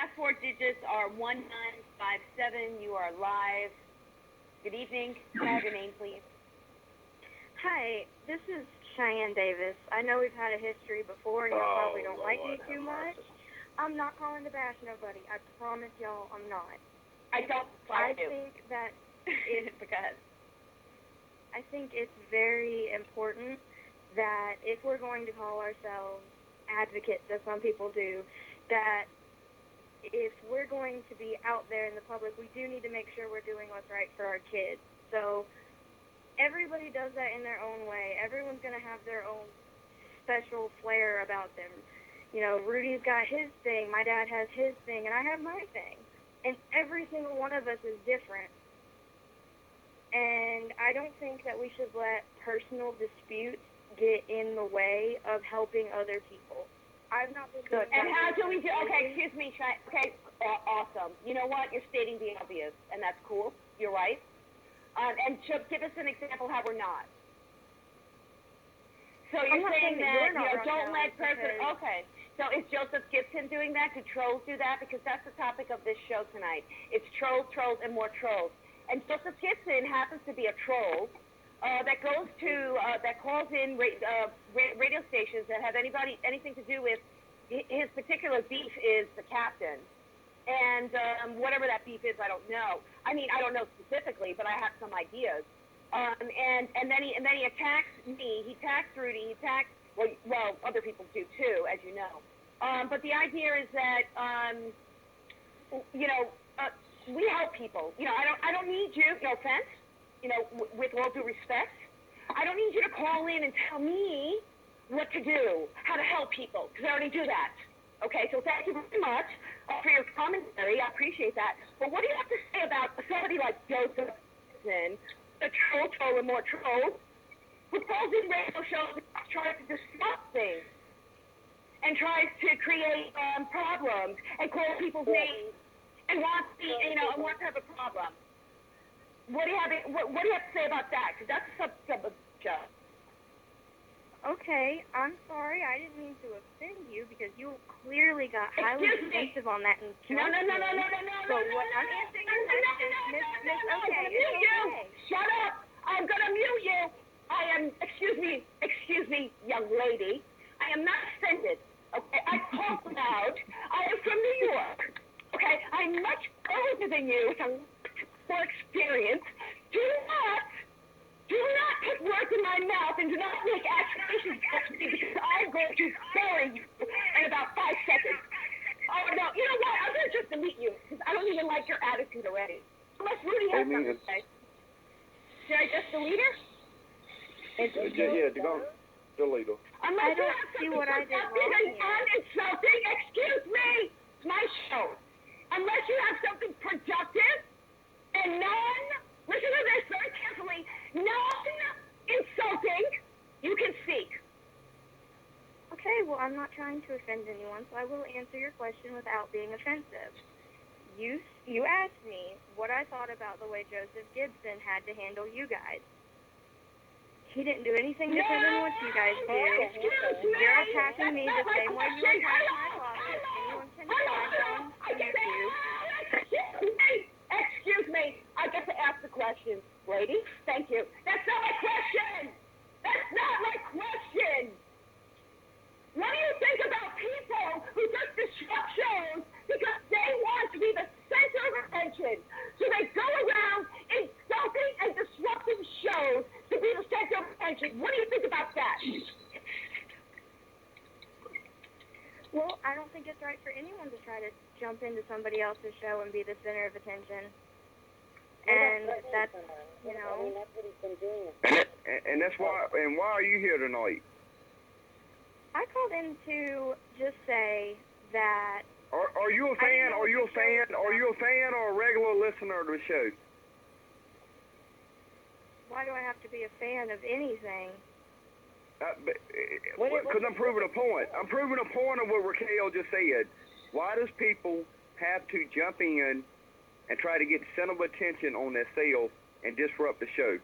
last four digits are 1957. You are live. Good evening. Can I have your name, please? Hi, this is Cheyenne Davis. I know we've had a history before, and you probably don't like me too much. I'm not calling to bash nobody. I promise y'all I'm not. I don't I think that I think it's very important that if we're going to call ourselves advocates, as some people do, that if we're going to be out there in the public, we do need to make sure we're doing what's right for our kids. So everybody does that in their own way. Everyone's going to have their own special flair about them. You know, Rudy's got his thing, my dad has his thing, and I have my thing. And every single one of us is different. And I don't think that we should let personal disputes get in the way of helping other people. I've not been good. And how do we do? Okay, excuse me. Okay, awesome. You know what? You're stating the obvious, and that's cool. You're right. And give us an example how we're not. So you're saying that don't let person. Okay. So is Joseph Gibson doing that? Do trolls do that? Because that's the topic of this show tonight. It's trolls, and more trolls. And Joseph Gibson happens to be a troll that goes to that calls in radio stations that have anything to do with his particular beef is the captain, and whatever that beef is, I don't know. I mean, I don't know specifically, but I have some ideas. And then he attacks me. He attacks Rudy. He attacks well other people do too, as you know. But the idea is that we help people. You know, I don't need you. No offense. You know, with all due respect, I don't need you to call in and tell me what to do, how to help people, because I already do that. Okay, so thank you very much for your commentary. I appreciate that. But what do you have to say about somebody like Joseph Gibson, the troll and more trolls, who calls in radio shows and tries to disrupt things and tries to create problems and call people's names and wants to have a problem? What do you have to say about that? Because that's a subject of the show. Okay, I'm sorry. I didn't mean to offend you because you clearly got highly defensive on that. And No. So what I'm answering your question, Miss Okay, it's okay. Shut up! I'm gonna mute you. Excuse me, young lady. I am not offended. Okay, I talk loud. I am from New York. Okay, I'm much older than you. For experience, do not put words in my mouth and do not make accusations against me because I'm going to bury you in about 5 seconds. Oh, no, you know what? I'm going to just delete you because I don't even like your attitude already. Unless Rudy has something to say. Should I just delete her? Yeah, delete her. I don't see what I did wrong here. Insulting, excuse me, it's my show. Unless you have something productive and listen to this very carefully, non-insulting, you can speak. Okay, well, I'm not trying to offend anyone, so I will answer your question without being offensive. You asked me what I thought about the way Joseph Gibson had to handle you guys. He didn't do anything different than what you guys do. You're attacking me the same way you attack my father. Anyone can find on YouTube. Excuse me. I get to ask the question, lady. Thank you. That's not my question. What do you think about people who just disrupt shows because they want to be the center of attention? So they go around insulting and disrupting shows to be the center of attention. What do you think about that? Well, I don't think it's right for anyone to try to jump into somebody else's show and be the center of attention. And that's, you know. That's what he's been doing. And that's why. And why are you here tonight? I called in to just say that. Are you a fan? Are you a fan? Are you a fan or a regular listener to the show? Why do I have to be a fan of anything? Because I'm proving a point. I'm proving a point of what Raquel just said. Why does people have to jump in and try to get center of attention on their sale and disrupt the show?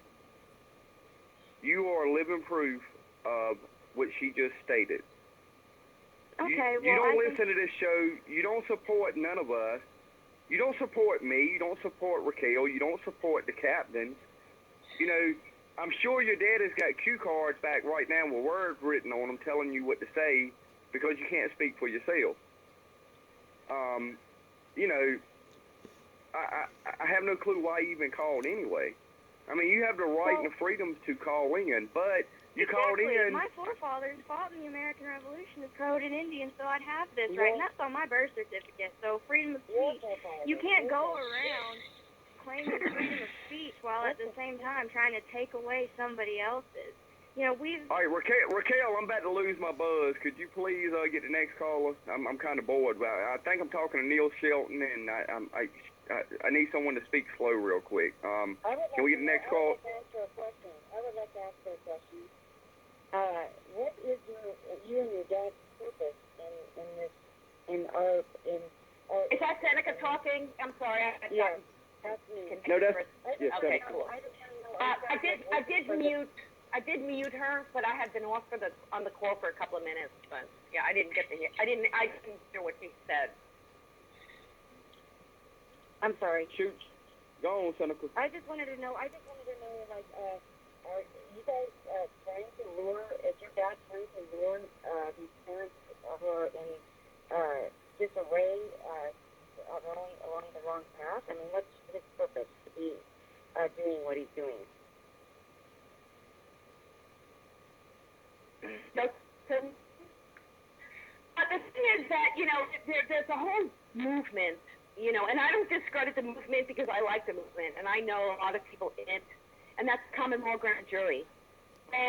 You are living proof of what she just stated. Okay, You well, don't listen to this show. You don't support none of us. You don't support me. You don't support Raquel. You don't support the captains. You know, I'm sure your dad has got cue cards back right now with words written on them telling you what to say because you can't speak for yourself. You know, I have no clue why you even called anyway. I mean, you have the right and the freedoms to call in, but you called in. My forefathers fought in the American Revolution as Croatan Indians, so I'd have this, right? And that's on my birth certificate. So freedom of speech, you can't go around claiming freedom of speech while at the same time trying to take away somebody else's. You know, All right, Raquel, I'm about to lose my buzz. Could you please get the next caller? I'm kind of bored. I think I'm talking to Neil Shelton, and I need someone to speak slow real quick. Can we get the next call? I would like to ask you a question. What is you and your dad's purpose in our? Is that Seneca talking? I'm sorry. Yeah, that's me. No, that's Okay, cool. I did mute her, but I had been on the call for a couple of minutes. But yeah, I didn't hear what she said. I'm sorry. Shoot. Go on, Seneca. I just wanted to know, like, are you guys trying to lure? Is your dad trying to lure these parents who are in disarray along the wrong path? I mean, what's his purpose to be doing what he's doing? But the thing is that, you know, there's a whole movement, you know, and I don't discredit the movement because I like the movement, and I know a lot of people in it, and that's common law grand jury.